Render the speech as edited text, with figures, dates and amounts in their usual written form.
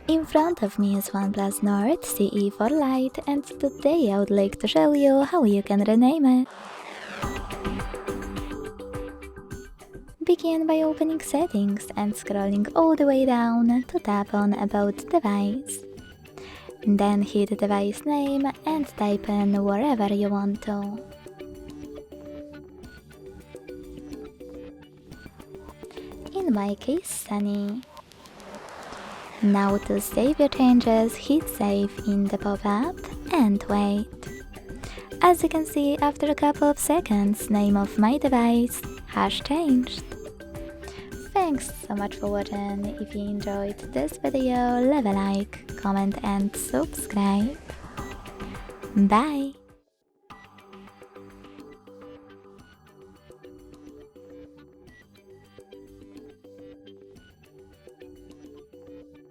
In front of me is OnePlus Nord CE4 Lite, and today I would like to show you how you can rename it. Begin by opening Settings and scrolling all the way down to tap on About Device. Then hit device name and type in wherever you want to. In my case, Sunny. Now to save your changes, hit save in the pop-up and wait. As you can see, after a couple of seconds, name of my device has changed. Thanks so much for watching. If you enjoyed this video, leave a like, comment and subscribe. Bye!